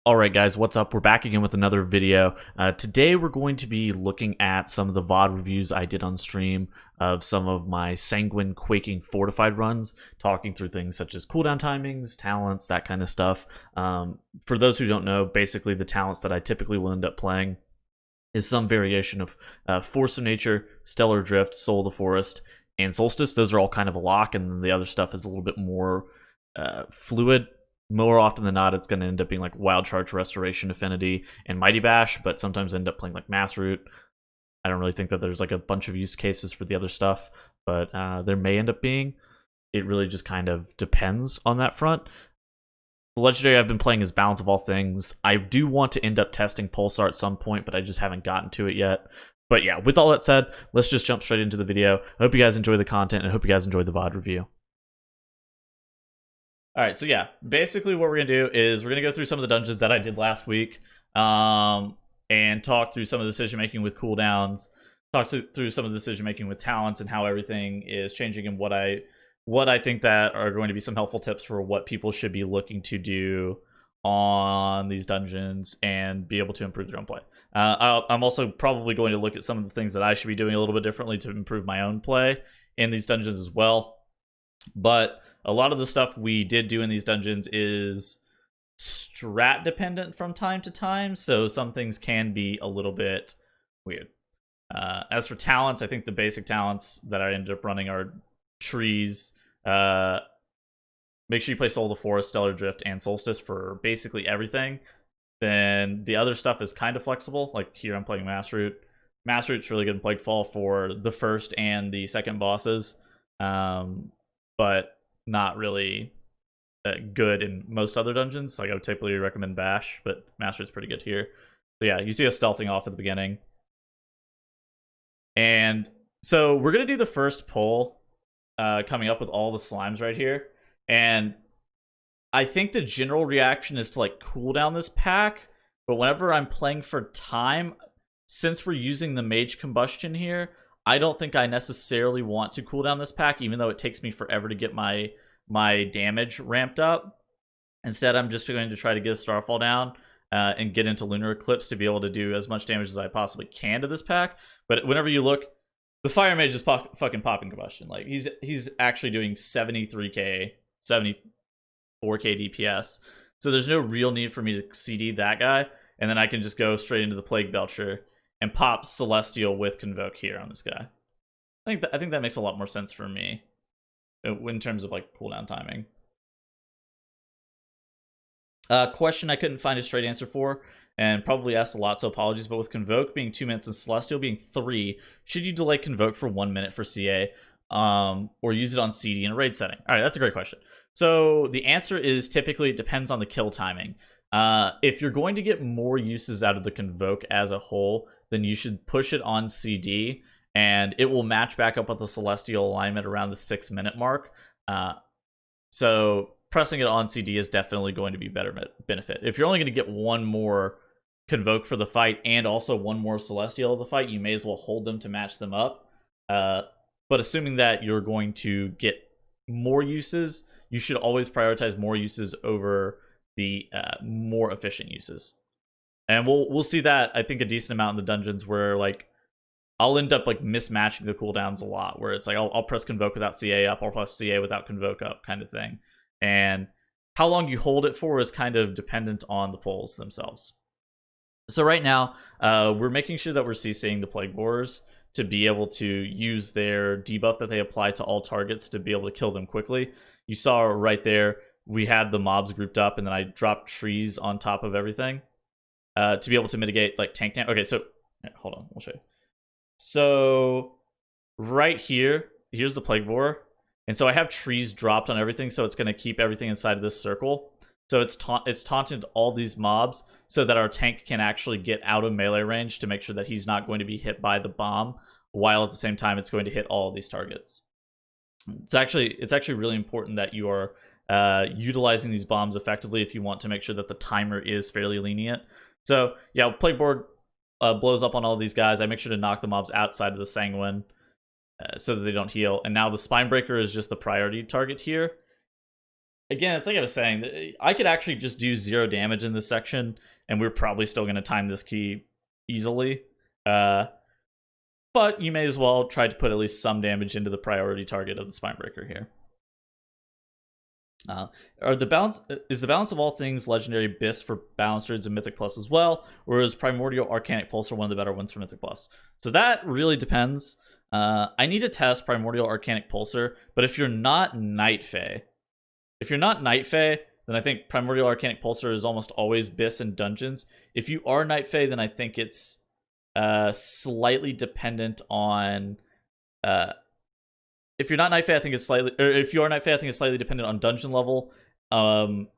Alright guys, what's up? We're back again with another video. Today we're going to be looking at some of the VOD reviews I did on stream of some of my Sanguine Quaking Fortified runs, talking through things such as cooldown timings, talents, that kind of stuff. For those who don't know, basically the talents that I typically will end up playing is some variation of Force of Nature, Stellar Drift, Soul of the Forest, and Solstice. Those are all kind of a lock, and the other stuff is a little bit more fluid. More often than not, it's going to end up being like Wild Charge, Restoration, Affinity, and Mighty Bash, but sometimes end up playing like Mass Root. I don't really think that there's like a bunch of use cases for the other stuff, but there may end up being. It really just kind of depends on that front. The legendary I've been playing is Balance of All Things. I do want to end up testing Pulsar at some point, but I just haven't gotten to it yet. But yeah, with all that said, let's just jump straight into the video. I hope you guys enjoy the content, and I hope you guys enjoyed the VOD review. All right, so yeah, basically what we're going to do is we're going to go through some of the dungeons that I did last week and talk through some of the decision-making with cooldowns, through some of the decision-making with talents and how everything is changing and what I think that are going to be some helpful tips for what people should be looking to do on these dungeons and be able to improve their own play. I'm also probably going to look at some of the things that I should be doing a little bit differently to improve my own play in these dungeons as well. But a lot of the stuff we did do in these dungeons is strat dependent from time to time, so some things can be a little bit weird. As for talents, I think the basic talents that I ended up running are trees. Make sure you play Soul of the Forest, Stellar Drift, and Solstice for basically everything. Then the other stuff is kind of flexible. Like here I'm playing Mass Root. Mass Root's really good in Plaguefall for the first and the second bosses. But not really good in most other dungeons. Like I would typically recommend Bash, but Master's pretty good here. So yeah, you see us stealthing off at the beginning. And so we're going to do the first pull coming up with all the slimes right here. And I think the general reaction is to like cool down this pack. But whenever I'm playing for time, since we're using the Mage Combustion here, I don't think I necessarily want to cool down this pack, even though it takes me forever to get my damage ramped up. Instead, I'm just going to try to get a Starfall down and get into Lunar Eclipse to be able to do as much damage as I possibly can to this pack. But whenever you look, the Fire Mage is fucking popping Combustion. Like he's actually doing 73k, 74k DPS. So there's no real need for me to CD that guy, and then I can just go straight into the Plague Belcher and pop Celestial with Convoke here on this guy. I think that makes a lot more sense for me in terms of like cooldown timing. Question I couldn't find a straight answer for, and probably asked a lot, so apologies. But with Convoke being 2 minutes and Celestial being 3, should you delay Convoke for 1 minute for CA, or use it on CD in a raid setting? All right, that's a great question. So the answer is typically it depends on the kill timing. If you're going to get more uses out of the Convoke as a whole, then you should push it on CD, and it will match back up with the Celestial alignment around the 6 minute mark. So pressing it on CD is definitely going to be better benefit. If you're only going to get one more Convoke for the fight and also one more Celestial of the fight, you may as well hold them to match them up. But assuming that you're going to get more uses, you should always prioritize more uses over the more efficient uses. And we'll see that, I think, a decent amount in the dungeons where like I'll end up like mismatching the cooldowns a lot, where it's like I'll press Convoke without CA up, I'll press CA without Convoke up, kind of thing. And how long you hold it for is kind of dependent on the pulls themselves. So right now, we're making sure that we're CCing the Plague Borers to be able to use their debuff that they apply to all targets to be able to kill them quickly. You saw right there, we had the mobs grouped up, and then I dropped trees on top of everything to be able to mitigate like tank damage. Okay, so hold on, we'll show you. So right here, here's the Plague Borer, and so I have trees dropped on everything, so it's going to keep everything inside of this circle. So it's taunted all these mobs so that our tank can actually get out of melee range to make sure that he's not going to be hit by the bomb, while at the same time it's going to hit all of these targets. It's actually really important that you are utilizing these bombs effectively if you want to make sure that the timer is fairly lenient. So yeah, Plague Board blows up on all these guys. I make sure to knock the mobs outside of the Sanguine so that they don't heal. And now the Spinebreaker is just the priority target here. again, it's like I was saying, I could actually just do 0 damage in this section, and we're probably still going to time this key easily. But you may as well try to put at least some damage into the priority target of the Spinebreaker here. Is the balance of all things legendary BIS for balanced druids and Mythic Plus as well, or is Primordial Arcanic Pulsar one of the better ones for Mythic Plus? So that really depends. I need to test Primordial Arcanic Pulsar, but if you're not Night Fae, then I think Primordial Arcanic Pulsar is almost always BIS in dungeons. If you are Night Fae, then I think it's slightly dependent on. If you're not Night Fae, I think it's slightly, or if you are Night Fae, I think it's slightly dependent on dungeon level, and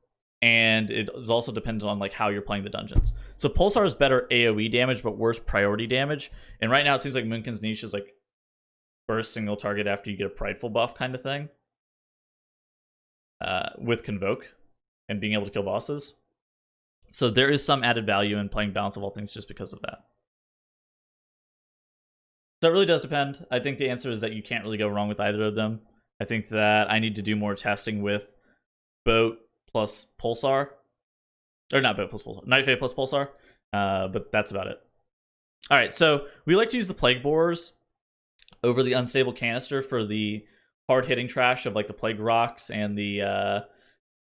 it is also dependent on like how you're playing the dungeons. So Pulsar is better AOE damage, but worse priority damage. And right now it seems like Moonkin's niche is like burst single target after you get a prideful buff kind of thing, with Convoke and being able to kill bosses. So there is some added value in playing Balance of All Things just because of that. So it really does depend. I think the answer is that you can't really go wrong with either of them. I think that I need to do more testing with Boat plus Pulsar. Or not Boat plus Pulsar. Night Fae plus Pulsar. But that's about it. Alright, so we like to use the Plague Borers over the Unstable Canister for the hard-hitting trash of like the Plague Rocks and the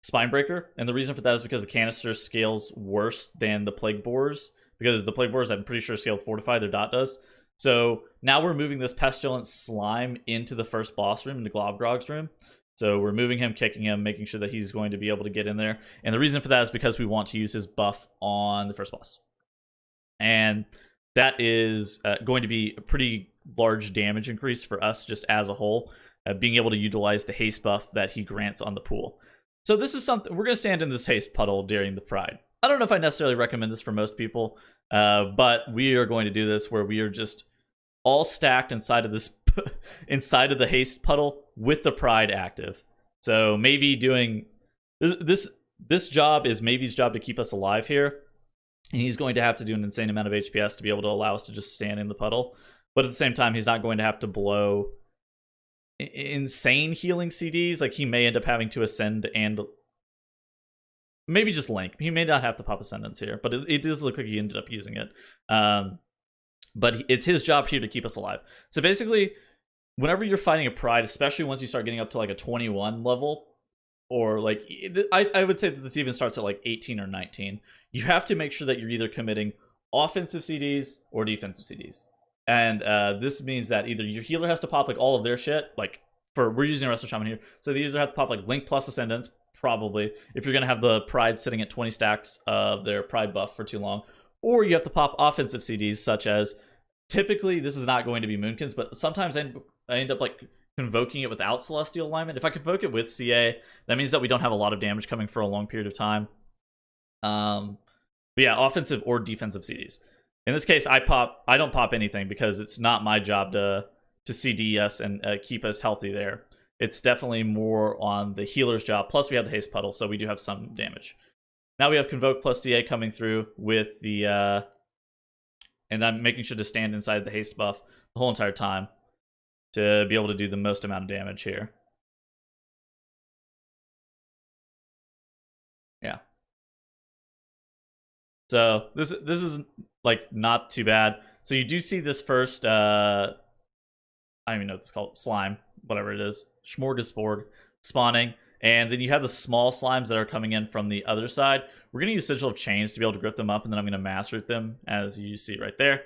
Spinebreaker. And the reason for that is because the Canister scales worse than the Plague Borers. Because the Plague Borers, I'm pretty sure, scale Fortify, their dot does. So now we're moving this Pestilent Slime into the first boss room, into Globgrog's room. So we're moving him, kicking him, making sure that he's going to be able to get in there. And the reason for that is because we want to use his buff on the first boss. And that is going to be a pretty large damage increase for us just as a whole, being able to utilize the haste buff that he grants on the pool. So this is something, we're going to stand in this haste puddle during the Pride. I don't know if I necessarily recommend this for most people, but we are going to do this where we are just all stacked inside of this inside of the haste puddle with the Pride active. So maybe doing this job is Maybe's job to keep us alive here, and he's going to have to do an insane amount of HPS to be able to allow us to just stand in the puddle. But at the same time, he's not going to have to blow insane healing CDs. Like, he may end up having to ascend and maybe just Link. He may not have to pop Ascendance here, but it does look like he ended up using it. But it's his job here to keep us alive. So basically, whenever you're fighting a Pride, especially once you start getting up to like a 21 level, or like, I would say that this even starts at like 18 or 19, you have to make sure that you're either committing offensive CDs or defensive CDs. And this means that either your healer has to pop like all of their shit, like we're using a Wrestle Shaman here, so they either have to pop like Link plus Ascendance, probably, if you're going to have the Pride sitting at 20 stacks of their Pride buff for too long, or you have to pop offensive CDs, such as, typically this is not going to be Moonkin's, but sometimes I end up like convoking it without Celestial Alignment. If I convoke it with CA, that means that we don't have a lot of damage coming for a long period of time. But yeah, offensive or defensive CDs. In this case, I don't pop anything because it's not my job to CD us and keep us healthy there. It's definitely more on the healer's job. Plus, we have the haste puddle, so we do have some damage. Now we have Convoke plus CA coming through with the... and I'm making sure to stand inside the haste buff the whole entire time to be able to do the most amount of damage here. Yeah. So this is like not too bad. So you do see this first I don't even know what it's called, slime, whatever it is, smorgasbord spawning, and then you have the small slimes that are coming in from the other side. We're going to use Sigil of Chains to be able to grip them up, and then I'm going to mass root them, as you see right there.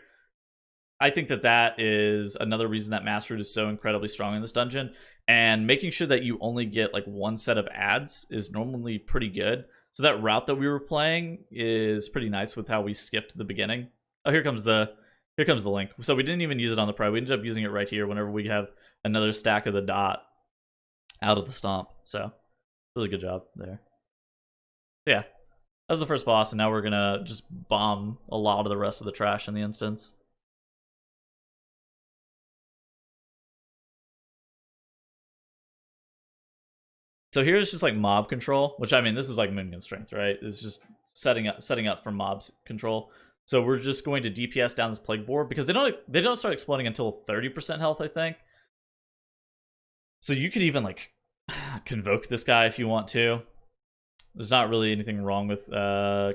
I think that is another reason that mass root is so incredibly strong in this dungeon, and making sure that you only get like one set of adds is normally pretty good. So that route that we were playing is pretty nice with how we skipped the beginning. Oh, here comes the Link. So we didn't even use it on the Pride. We ended up using it right here whenever we have another stack of the dot out of the stomp. So really good job there. Yeah, that was the first boss, and now we're gonna just bomb a lot of the rest of the trash in the instance. So here's just like mob control, which, I mean, this is like Moonkin's strength, right? It's just setting up for mobs control. So we're just going to DPS down this Plague Boar because they don't start exploding until 30% health, I think. So you could even like Convoke this guy if you want to. There's not really anything wrong with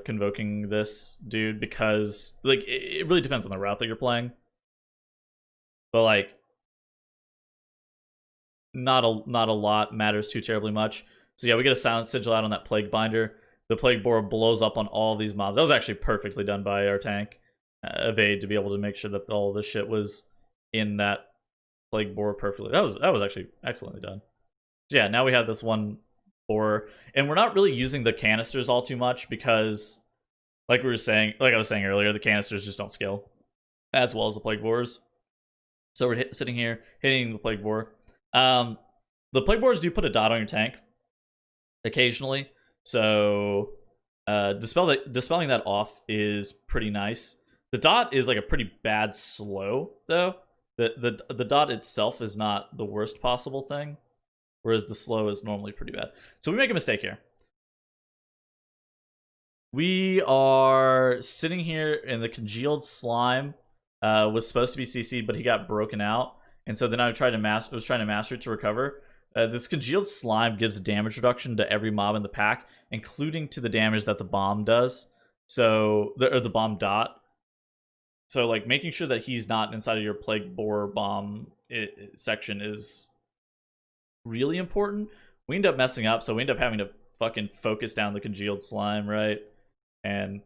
convoking this dude because like it really depends on the route that you're playing. But like not a lot matters too terribly much. So yeah, we get a silent sigil out on that plague binder. The plague boar blows up on all these mobs. That was actually perfectly done by our tank. Evade to be able to make sure that all this shit was in that plague boar perfectly. That was actually excellently done. So yeah, now we have this one boar, and we're not really using the canisters all too much because, like I was saying earlier, the canisters just don't scale as well as the plague boars. So we're sitting here hitting the plague boar. The plague boars do put a dot on your tank occasionally, so dispelling that off is pretty nice. The dot is like a pretty bad slow though. The dot itself is not the worst possible thing, whereas the slow is normally pretty bad. So we make a mistake here. We are sitting here, and the congealed slime was supposed to be CC'd, but he got broken out, and so then I was trying to master it to recover. This congealed slime gives damage reduction to every mob in the pack, including to the damage that the bomb does. So the bomb dot. So like making sure that he's not inside of your plague boar bomb section is really important. We end up messing up, so we end up having to fucking focus down the congealed slime, right? And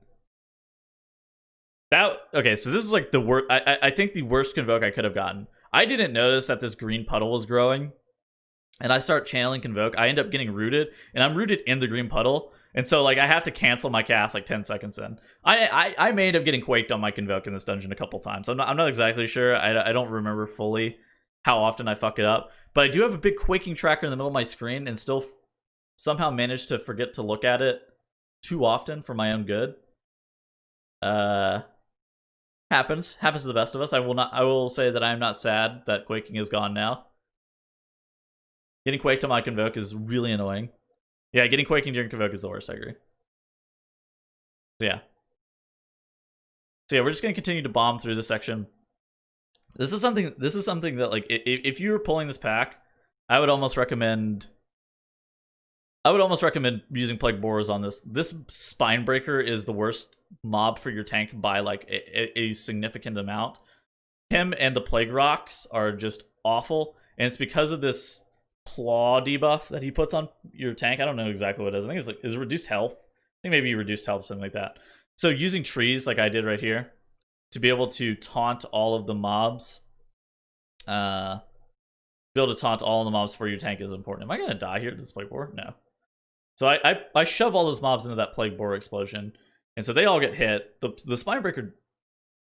that, okay, so this is like the worst. I think the worst convoke I could have gotten. I didn't notice that this green puddle was growing, and I start channeling convoke. I end up getting rooted, and I'm rooted in the green puddle, and so like I have to cancel my cast like 10 seconds in. I may end up getting quaked on my convoke in this dungeon a couple times. I'm not exactly sure. I don't remember fully how often I fuck it up, but I do have a big quaking tracker in the middle of my screen, and still somehow manage to forget to look at it too often for my own good. Happens to the best of us. I will say that I am not sad that quaking is gone now. Getting quaked on my convoke is really annoying. Yeah, getting quaking during convoke is the worst, I agree. So yeah, we're just gonna continue to bomb through this section. This is something that like if you were pulling this pack, I would almost recommend using plague boars on this. This spine breaker is the worst mob for your tank by like a significant amount. Him and the plague rocks are just awful, and it's because of this claw debuff that he puts on your tank. I don't know exactly what it is. I think it's like, is it reduced health? I think maybe reduced health or something like that. So using trees like I did right here to be able to taunt all of the mobs, be able to taunt all of the mobs for your tank is important. Am I gonna die here to this plague boar? No. So I shove all those mobs into that plague boar explosion, and so they all get hit. The spine breaker.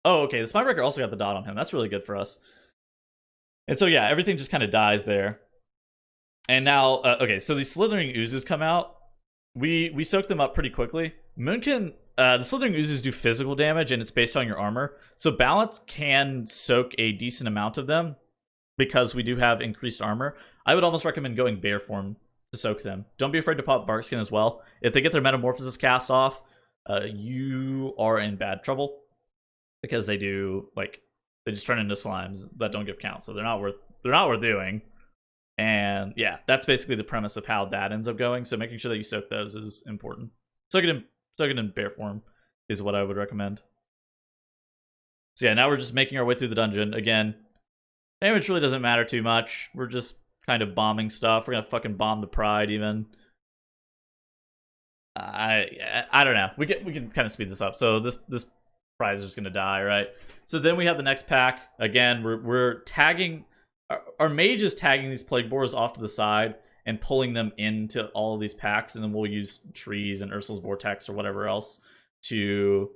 Oh, okay. The spine breaker also got the dot on him. That's really good for us. And so yeah, everything just kind of dies there. And now, okay, so these slithering oozes come out. We soak them up pretty quickly. Moonkin, the slithering oozes do physical damage, and it's based on your armor. So balance can soak a decent amount of them because we do have increased armor. I would almost recommend going bear form to soak them. Don't be afraid to pop barkskin as well. If they get their metamorphosis cast off, you are in bad trouble because they just turn into slimes that don't give count. So they're not worth doing. And yeah, that's basically the premise of how that ends up going. So making sure that you soak those is important. Soak it in bear form is what I would recommend. So yeah, now we're just making our way through the dungeon. Again, damage really doesn't matter too much. We're just kind of bombing stuff. We're gonna fucking bomb the pride even. I don't know. We can kind of speed this up. So this pride is just gonna die, right? So then we have the next pack. Again, we're tagging. Our mage is tagging these plague boars off to the side and pulling them into all of these packs, and then we'll use trees and Ursul's Vortex or whatever else to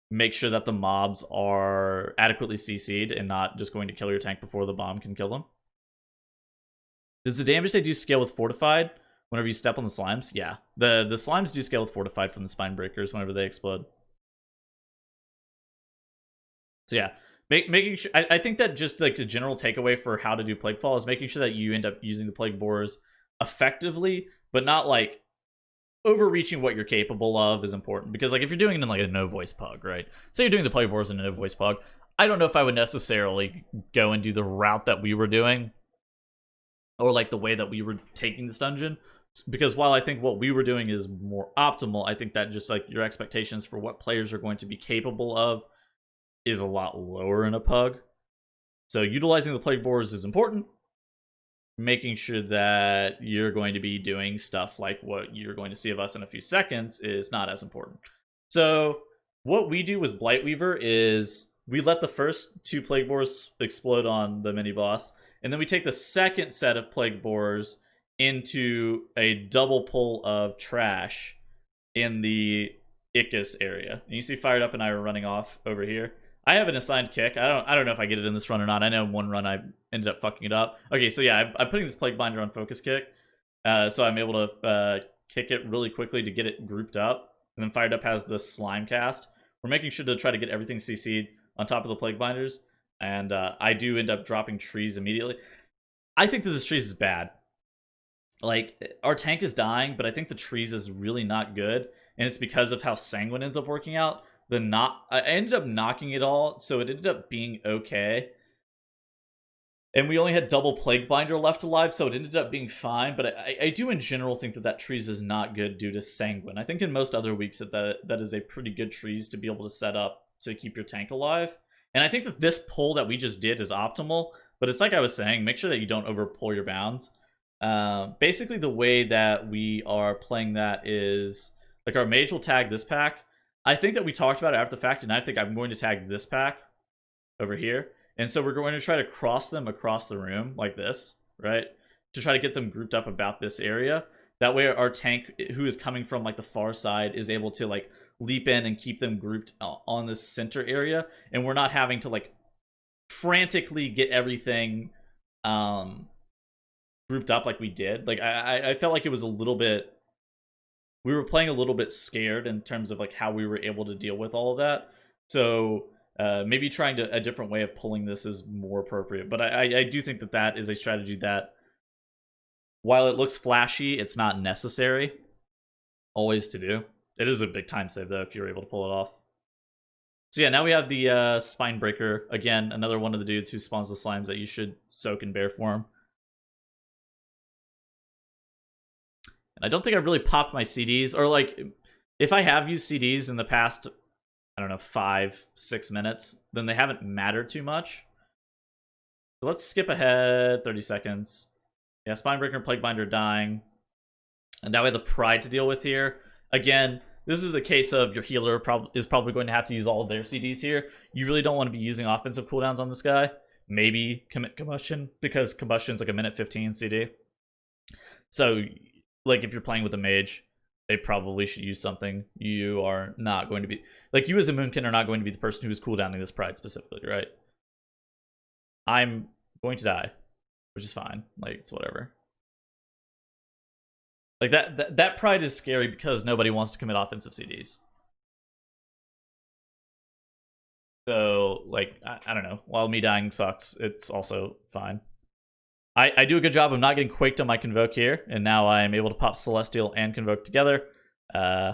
make sure that the mobs are adequately CC'd and not just going to kill your tank before the bomb can kill them. Does the damage they do scale with Fortified whenever you step on the slimes? Yeah. The slimes do scale with Fortified from the Spine Breakers whenever they explode. So yeah. Making sure, I think that just like the general takeaway for how to do Plaguefall is making sure that you end up using the Plague Boars effectively, but not like overreaching what you're capable of is important. Because like if you're doing it in like a no voice pug, right? Say you're doing the Plague Boars in a no voice pug, I don't know if I would necessarily go and do the route that we were doing or like the way that we were taking this dungeon. Because while I think what we were doing is more optimal, I think that just like your expectations for what players are going to be capable of is a lot lower in a pug. So utilizing the plague boars is important. Making sure that you're going to be doing stuff like what you're going to see of us in a few seconds is not as important. So what we do with Blightweaver is we let the first 2 plague boars explode on the mini boss, and then we take the second set of plague boars into a double pull of trash in the Ickis area. And you see Fired Up and I are running off over here. I have an assigned kick. I don't know if I get it in this run or not. I know in one run I ended up fucking it up. Okay, so yeah, I'm putting this Plague Binder on focus kick, so I'm able to kick it really quickly to get it grouped up. And then Fired Up has the slime cast. We're making sure to try to get everything CC'd on top of the Plague Binders, and I do end up dropping trees immediately. I think that this trees is bad. Like, our tank is dying, but I think the trees is really not good, and it's because of how Sanguine ends up working out. I ended up knocking it all, so it ended up being okay. And we only had double Plague Binder left alive, so it ended up being fine. But I do in general think that trees is not good due to Sanguine. I think in most other weeks that is a pretty good trees to be able to set up to keep your tank alive. And I think that this pull that we just did is optimal. But it's like I was saying, make sure that you don't over pull your bounds. Basically, the way that we are playing that is, like, our mage will tag this pack. I think that we talked about it after the fact, and I think I'm going to tag this pack over here. And so we're going to try to cross them across the room like this, right? To try to get them grouped up about this area. That way our tank, who is coming from like the far side, is able to like leap in and keep them grouped on this center area. And we're not having to like frantically get everything grouped up like we did. Like I felt like it was a little bit... We were playing a little bit scared in terms of like how we were able to deal with all of that. So maybe trying a different way of pulling this is more appropriate. But I do think that is a strategy that, while it looks flashy, it's not necessary always to do. It is a big time save though if you're able to pull it off. So yeah, now we have the Spine Breaker. Again, another one of the dudes who spawns the slimes that you should soak in bear form. And I don't think I've really popped my CDs, or like, if I have used CDs in the past, I don't know, 5-6 minutes, then they haven't mattered too much. So let's skip ahead 30 seconds. Yeah, Spinebreaker and Plaguebinder dying. And now we have the Pride to deal with here. Again, this is a case of your healer is probably going to have to use all of their CDs here. You really don't want to be using offensive cooldowns on this guy. Maybe commit Combustion, because Combustion's like a minute 15 CD. So, like, if you're playing with a mage, they probably should use something. You are not going to be... Like, you as a Moonkin are not going to be the person who is cooldowning this Pride specifically, right? I'm going to die, which is fine. Like, it's whatever. Like, that Pride is scary because nobody wants to commit offensive CDs. So, like, I don't know. While me dying sucks, it's also fine. I do a good job of not getting quaked on my Convoke here, and now I am able to pop Celestial and Convoke together. I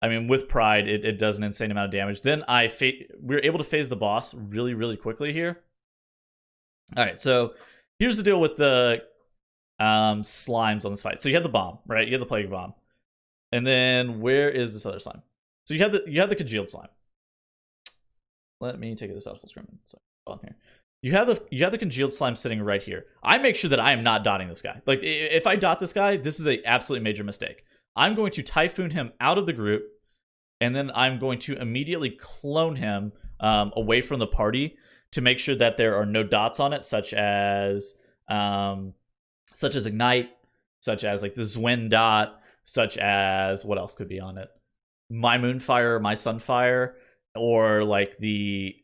mean, with Pride, it does an insane amount of damage. Then we're able to phase the boss really, really quickly here. Alright, so here's the deal with the slimes on this fight. So you have the bomb, right? You have the Plague Bomb. And then where is this other slime? So you have the congealed slime. Let me take this out full screen. Sorry, on here. You have the congealed slime sitting right here. I make sure that I am not dotting this guy. Like, if I dot this guy, this is an absolutely major mistake. I'm going to Typhoon him out of the group, and then I'm going to immediately clone him away from the party to make sure that there are no dots on it, such as Ignite, such as like the Zwin dot, such as what else could be on it? My Moonfire, my Sunfire, or like the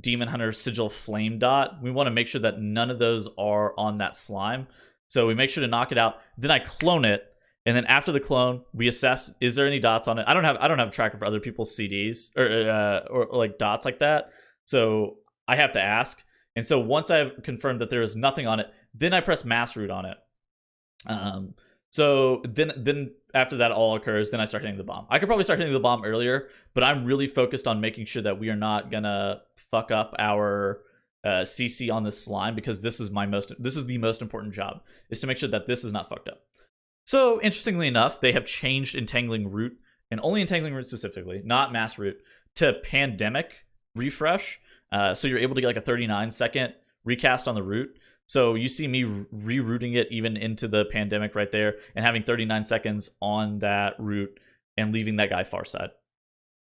Demon Hunter Sigil Flame dot. We want to make sure that none of those are on that slime. So we make sure to knock it out. Then I clone it, and then after the clone, we assess, is there any dots on it? I don't have a tracker for other people's CDs or like dots like that. So I have to ask. And so once I've confirmed that there is nothing on it, then I press Mass Root on it. So then after that all occurs, then I start hitting the bomb. I could probably start hitting the bomb earlier, but I'm really focused on making sure that we are not gonna fuck up our CC on this slime, because this is the most important job, is to make sure that this is not fucked up. So interestingly enough, they have changed Entangling Root, and only Entangling Root specifically, not Mass Root, to Pandemic Refresh. So you're able to get like a 39-second recast on the root. So you see me rerouting it even into the Pandemic right there, and having 39 seconds on that root and leaving that guy far side.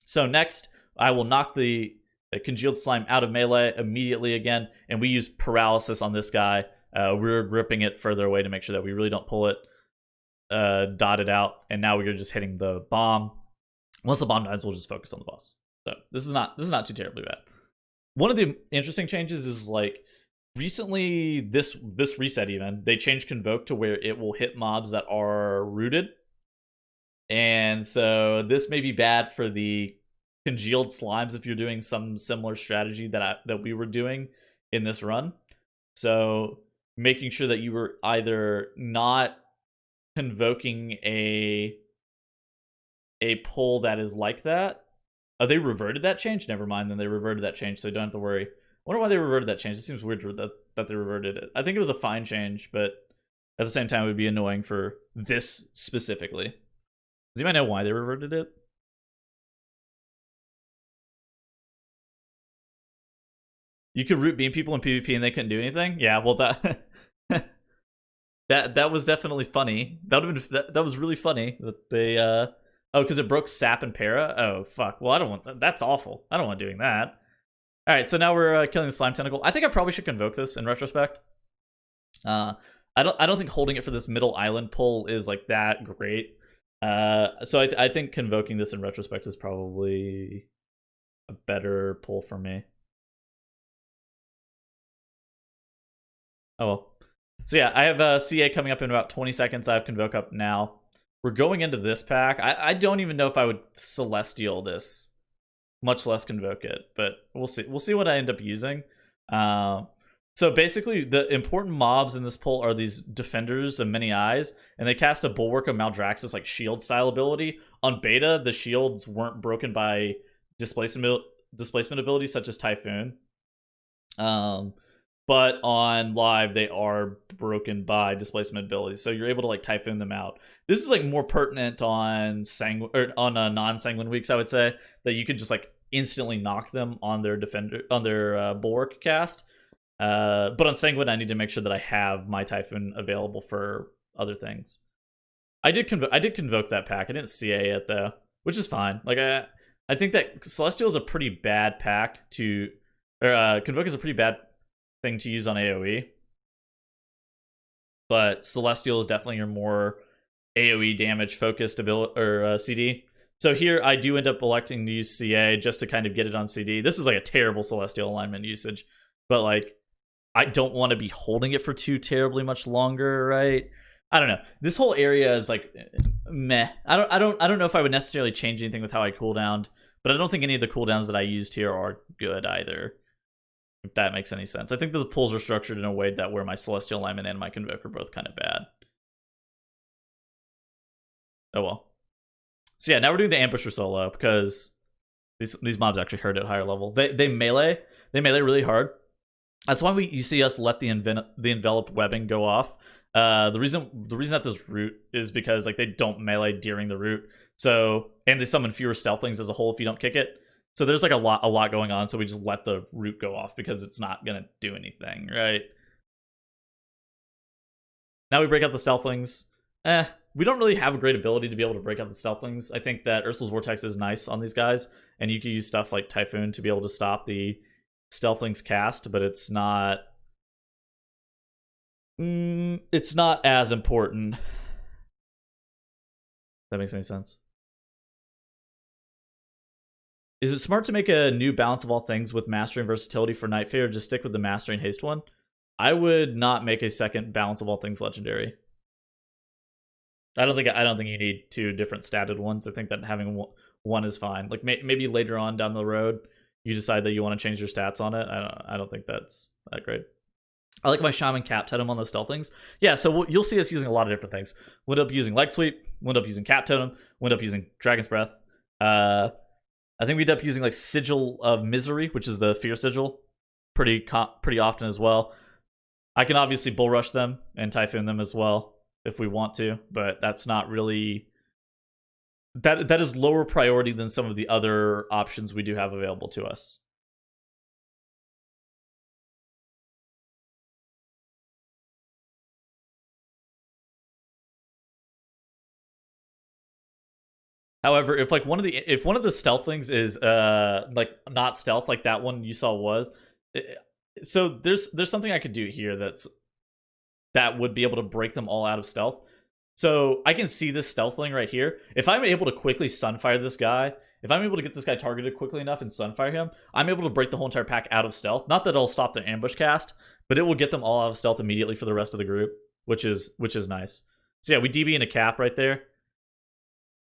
So next, I will knock the Congealed Slime out of melee immediately again, and we use Paralysis on this guy. We're ripping it further away to make sure that we really don't pull it dotted out, and now we're just hitting the bomb. Once the bomb dies, we'll just focus on the boss. So this is not too terribly bad. One of the interesting changes is like recently this reset even, they changed Convoke to where it will hit mobs that are rooted. And so this may be bad for the Congealed Slimes if you're doing some similar strategy that we were doing in this run. So making sure that you were either not convoking a pull that is like that. Oh, they reverted that change? Never mind, then they reverted that change, so you don't have to worry. I wonder why they reverted that change. It seems weird that they reverted it. I think it was a fine change, but at the same time, it would be annoying for this specifically. Does anybody know why they reverted it? You could root beam people in PvP and they couldn't do anything? Yeah, well, that was definitely funny. That was really funny that they oh, because it broke Sap and Para? Oh, fuck. Well, I don't want... That's awful. I don't want doing that. Alright, so now we're killing the Slime Tentacle. I think I probably should Convoke this in retrospect. I don't think holding it for this middle island pull is, like, that great. So I think Convoking this in retrospect is probably a better pull for me. Oh, well. So yeah, I have CA coming up in about 20 seconds. I have Convoke up now. We're going into this pack. I don't even know if I would Celestial this, much less Convoke it, but we'll see. We'll see what I end up using. So basically, the important mobs in this pull are these Defenders of Many Eyes, and they cast a Bulwark of Maldraxxus like shield style ability. On beta, the shields weren't broken by displacement abilities such as Typhoon. But on live, they are broken by displacement abilities, so you're able to like Typhoon them out. This is like more pertinent on non-Sanguine weeks, I would say, that you could just like instantly knock them on their Bulwark cast. But on Sanguine, I need to make sure that I have my Typhoon available for other things. I did Convoke that pack. I didn't CA it though, which is fine. Like I think that Celestial is a pretty bad pack to, or Convoke is a pretty bad thing to use on AoE, but Celestial is definitely your more AoE damage focused ability or CD. So here I do end up electing to use CA just to kind of get it on CD. This is like a terrible Celestial alignment usage, but like I don't want to be holding it for too terribly much longer, right? I don't know. This whole area is like meh. I don't know if I would necessarily change anything with how I cooldowned, but I don't think any of the cooldowns that I used here are good either, if that makes any sense. I think that the pulls are structured in a way that where my Celestial alignment and my Convoke are both kind of bad. Oh well. So yeah, now we're doing the Ambusher solo because these mobs actually hurt at higher level. They melee really hard. That's why you see us let the enveloped webbing go off. The reason that this root is because like they don't melee during the root. So, and they summon fewer stealthlings as a whole if you don't kick it. So there's like a lot going on, so we just let the root go off because it's not gonna do anything, right? Now we break out the stealthlings. We don't really have a great ability to be able to break out the stealthlings. I think that Ursula's Vortex is nice on these guys, and you can use stuff like Typhoon to be able to stop the stealthlings cast, but it's not as important. If that makes any sense. Is it smart to make a new Balance of All Things with Mastery and Versatility for Night Fae, or just stick with the Mastery and Haste one? I would not make a second Balance of All Things Legendary. I don't think you need two different statted ones. I think that having one is fine. Like maybe later on down the road, you decide that you want to change your stats on it. I don't think that's that great. I like my Shaman Cap Totem on those Stealthlings. Yeah, so you'll see us using a lot of different things. We'll end up using Leg Sweep. We'll end up using Cap Totem. We'll end up using Dragon's Breath. I think we end up using like Sigil of Misery, which is the Fear Sigil. pretty often as well. I can obviously bull rush them and Typhoon them as well if we want to, but that's not really that is lower priority than some of the other options we do have available to us. However, if like one of the stealthlings is like not stealth like that one you saw was, so there's something I could do here that would be able to break them all out of stealth. So I can see this stealthling right here. If I'm able to quickly sunfire this guy, if I'm able to get this guy targeted quickly enough and sunfire him, I'm able to break the whole entire pack out of stealth. Not that it'll stop their ambush cast, but it will get them all out of stealth immediately for the rest of the group, which is nice. So yeah, we DB in a cap right there.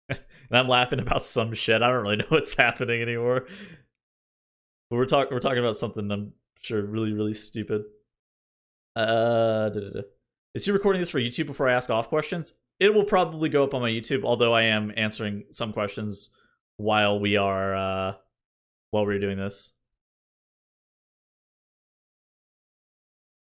And I'm laughing about some shit. I don't really know what's happening anymore. But we're talking about something I'm sure really, really stupid. Is he recording this for YouTube before I ask off questions? It will probably go up on my YouTube, although I am answering some questions while we're doing this.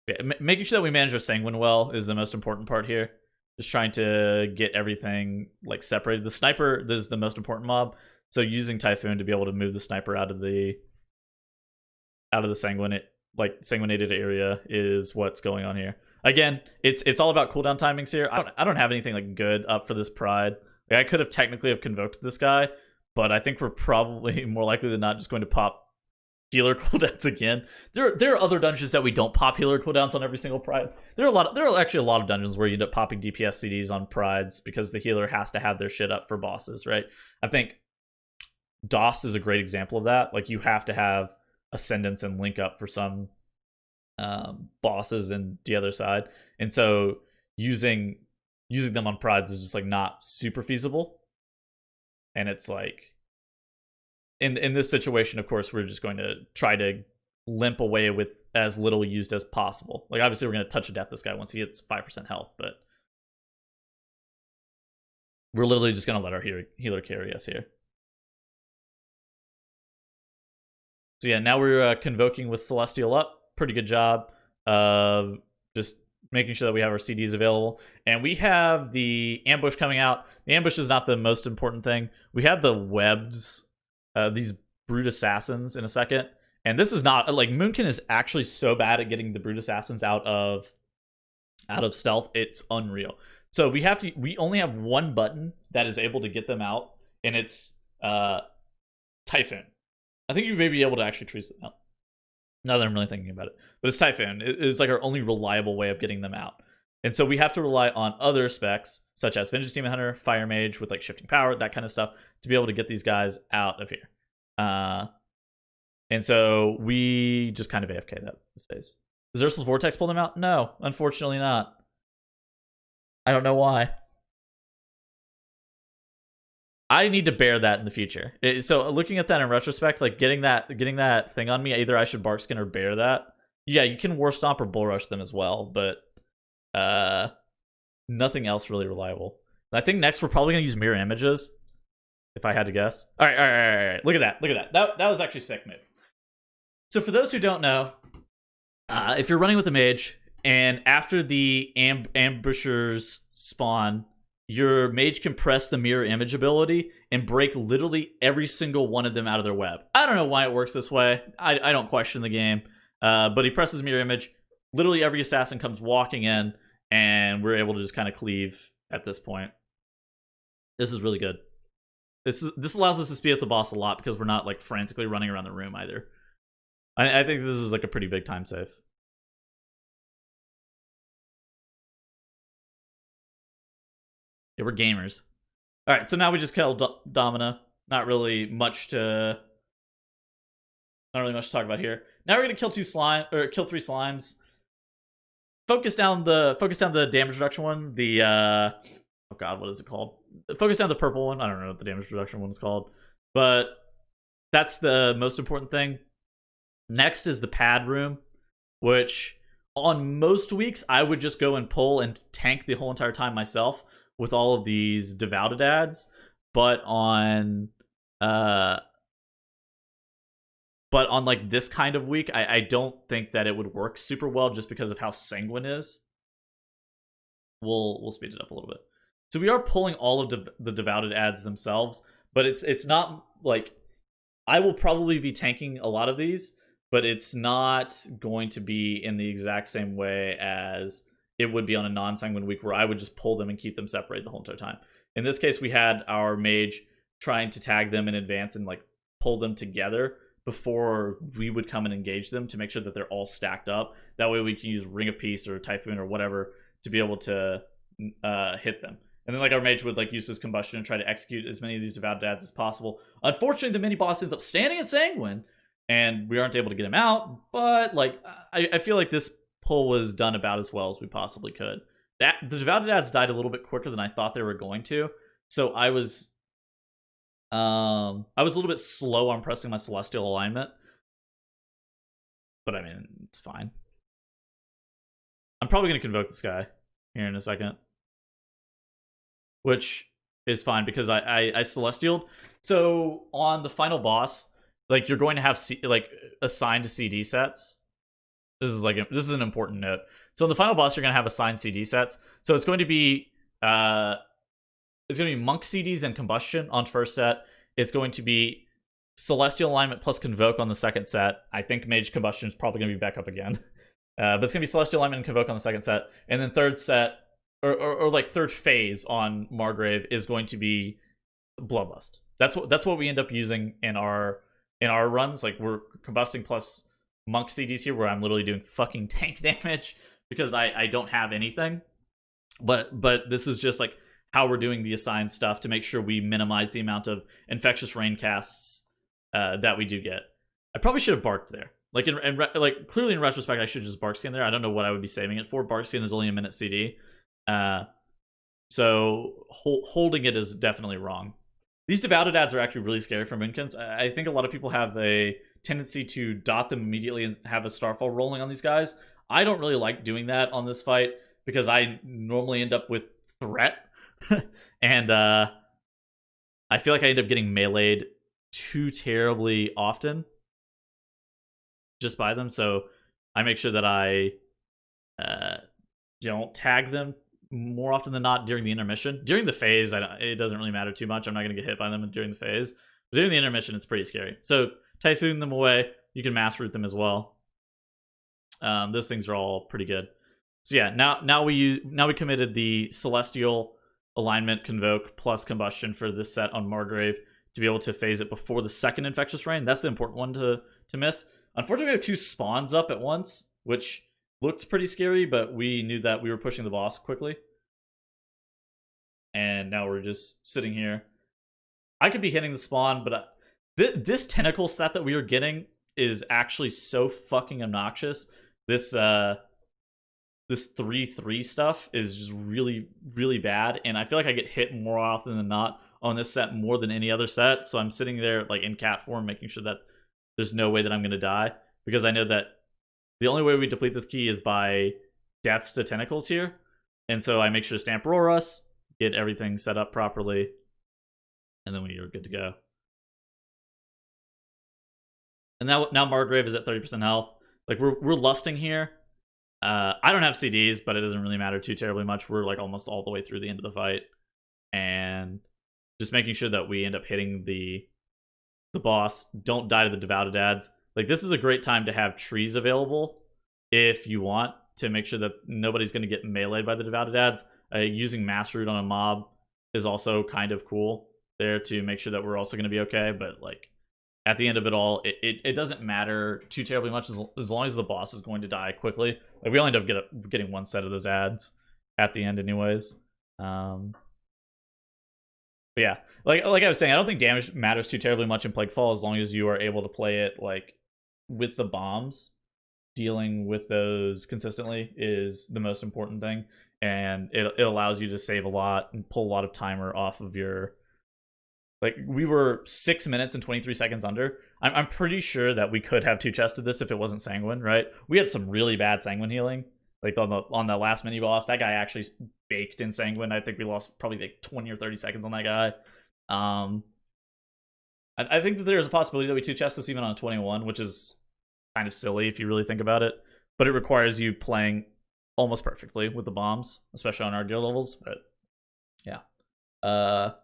Yeah, making sure that we manage our sanguine well is the most important part here. Just trying to get everything like separated. The sniper is the most important mob, so using Typhoon to be able to move the sniper out of the sanguinated area is what's going on here. Again, it's all about cooldown timings here. I don't have anything like good up for this pride. Like, I could have technically have convoked this guy, but I think we're probably more likely than not just going to pop healer cooldowns again. There are other dungeons that we don't pop healer cooldowns on every single pride. There are actually a lot of dungeons where you end up popping DPS CDs on prides because the healer has to have their shit up for bosses, right? I think DOS is a great example of that. Like, you have to have Ascendance and Link up for some bosses and the other side, and so using them on prides is just like not super feasible. And it's like in this situation, of course, we're just going to try to limp away with as little used as possible. Like, obviously we're going to touch of death this guy once he hits 5% health, but we're literally just going to let our healer carry us here. So yeah, now we're convoking with Celestial up. Pretty good job of just making sure that we have our CDs available. And we have the ambush coming out. The ambush is not the most important thing. We have the webs, these brute assassins in a second. And this is not, like, Moonkin is actually so bad at getting the brute assassins out of stealth. It's unreal. So we only have one button that is able to get them out, and it's Typhoon. I think you may be able to actually trace it out. Now that I'm really thinking about it. But it's Typhoon. It is like our only reliable way of getting them out. And so we have to rely on other specs, such as Vengeance Demon Hunter, Fire Mage with like shifting power, that kind of stuff, to be able to get these guys out of here. And so we just kind of AFK that this phase. Does Ursul's Vortex pull them out? No, unfortunately not. I don't know why. I need to bear that in the future. So looking at that in retrospect, like getting that thing on me, either I should Barkskin or bear that. Yeah, you can War Stomp or Bull Rush them as well, but nothing else really reliable. And I think next we're probably gonna use mirror images, if I had to guess. All right. Look at that. That was actually sick move. So for those who don't know, if you're running with a mage and after the ambushers spawn, your mage can press the mirror image ability and break literally every single one of them out of their web. I don't know why it works this way. I don't question the game. But he presses mirror image. Literally every assassin comes walking in, and we're able to just kind of cleave at this point. This is really good. This allows us to speed up the boss a lot because we're not like frantically running around the room either. I think this is like a pretty big time save. Yeah, we're gamers. All right, so now we just killed Domina. Not really much to talk about here. Now we're gonna kill three slimes. Focus down the damage reduction one. The oh god, what is it called? Focus down the purple one. I don't know what the damage reduction one is called, but that's the most important thing. Next is the pad room, which on most weeks I would just go and pull and tank the whole entire time myself with all of these devoted ads, but on But on like this kind of week, I don't think that it would work super well just because of how Sanguine is. We'll speed it up a little bit. So we are pulling all of the Devoted ads themselves, but it's not like I will probably be tanking a lot of these, but it's not going to be in the exact same way as it would be on a non-Sanguine week where I would just pull them and keep them separated the whole entire time. In this case, we had our mage trying to tag them in advance and like pull them together before we would come and engage them to make sure that they're all stacked up. That way we can use Ring of Peace or Typhoon or whatever to be able to hit them. And then like our mage would like use his combustion and try to execute as many of these Devoted ads as possible. Unfortunately, the mini boss ends up standing at Sanguine, and we aren't able to get him out. But like I feel like this pull was done about as well as we possibly could. The Devoted ads died a little bit quicker than I thought they were going to, so I was a little bit slow on pressing my Celestial alignment. But I mean, it's fine. I'm probably going to convoke this guy here in a second, which is fine because I Celestialed. So on the final boss, like you're going to have assigned CD sets. This is an important note. So on the final boss, you're going to have assigned CD sets. So it's going to be Monk CDs and Combustion on first set. It's going to be Celestial Alignment plus Convoke on the second set. I think Mage Combustion is probably going to be back up again. But it's going to be Celestial Alignment and Convoke on the second set. And then third set, or like third phase on Margrave is going to be Bloodlust. That's what we end up using in our runs. Like we're combusting plus Monk CDs here, where I'm literally doing fucking tank damage because I don't have anything. But this is just like how we're doing the assigned stuff to make sure we minimize the amount of Infectious Rain casts that we do get. I probably should have barked there. Like like clearly in retrospect, I should just bark skin there. I don't know what I would be saving it for. Bark skin is only a minute CD, so holding it is definitely wrong. These Devoted ads are actually really scary for Moonkins. I think a lot of people have a tendency to dot them immediately and have a Starfall rolling on these guys. I don't really like doing that on this fight because I normally end up with Threat, and I feel like I end up getting meleeed too terribly often just by them. So I make sure that I don't tag them more often than not during the intermission. During the phase, it doesn't really matter too much. I'm not going to get hit by them during the phase. But during the intermission, it's pretty scary. So Typhoon them away. You can mass root them as well. Those things are all pretty good. So yeah, now we committed the Celestial Alignment Convoke plus Combustion for this set on Margrave to be able to phase it before the second Infectious Rain. That's the important one to miss. Unfortunately, we have two spawns up at once, which looked pretty scary, but we knew that we were pushing the boss quickly. And now we're just sitting here. I could be hitting the spawn, but this tentacle set that we are getting is actually so fucking obnoxious. This 3/3 stuff is just really, really bad, and I feel like I get hit more often than not on this set more than any other set. So I'm sitting there like in cat form, making sure that there's no way that I'm going to die, because I know that the only way we deplete this key is by deaths to tentacles here. And so I make sure to Stamp Roar us, get everything set up properly, and then we are good to go. And now Margrave is at 30% health. Like we're lusting here. I don't have CDs, but it doesn't really matter too terribly much. We're like almost all the way through the end of the fight, and just making sure that we end up hitting the boss. Don't die to the Devoted ads. Like this is a great time to have trees available if you want to make sure that nobody's going to get meleeed by the Devoted ads. Using Mass Root on a mob is also kind of cool there to make sure that we're also going to be okay. But like at the end of it all, it doesn't matter too terribly much as long as the boss is going to die quickly. Like we only end up getting one set of those ads at the end anyways. But yeah, like I was saying, I don't think damage matters too terribly much in Plaguefall as long as you are able to play it like with the bombs. Dealing with those consistently is the most important thing, and it allows you to save a lot and pull a lot of timer off of your. Like we were 6 minutes and 23 seconds under. I'm pretty sure that we could have two chested this if it wasn't Sanguine, right? We had some really bad Sanguine healing, like on the last mini boss. That guy actually baked in Sanguine. I think we lost probably like 20 or 30 seconds on that guy. I think that there's a possibility that we 2-chest this even on a 21, which is kind of silly if you really think about it. But it requires you playing almost perfectly with the bombs, especially on our gear levels. But yeah.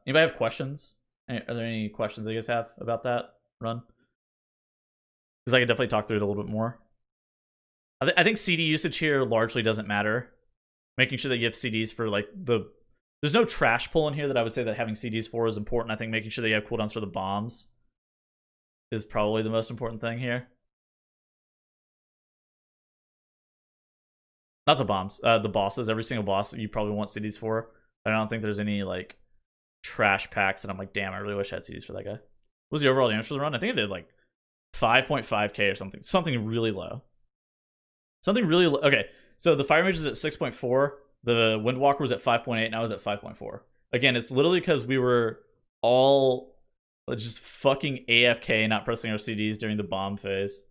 Anybody have questions? Are there any questions that you guys have about that run? Because I could definitely talk through it a little bit more. I think CD usage here largely doesn't matter. Making sure that you have CDs for like the... There's no trash pull in here that I would say that having CDs for is important. I think making sure that you have cooldowns for the bombs is probably the most important thing here. Not the bombs, the bosses. Every single boss that you probably want CDs for. I don't think there's any like trash packs that I'm like, damn, I really wish I had CDs for that guy. What was the overall damage for the run? I think it did like 5.5k or something. Something really low. Something really low. Okay, so the fire mage is at 6.4. The Windwalker was at 5.8, and I was at 5.4. Again, it's literally because we were all just fucking AFK, not pressing our CDs during the bomb phase.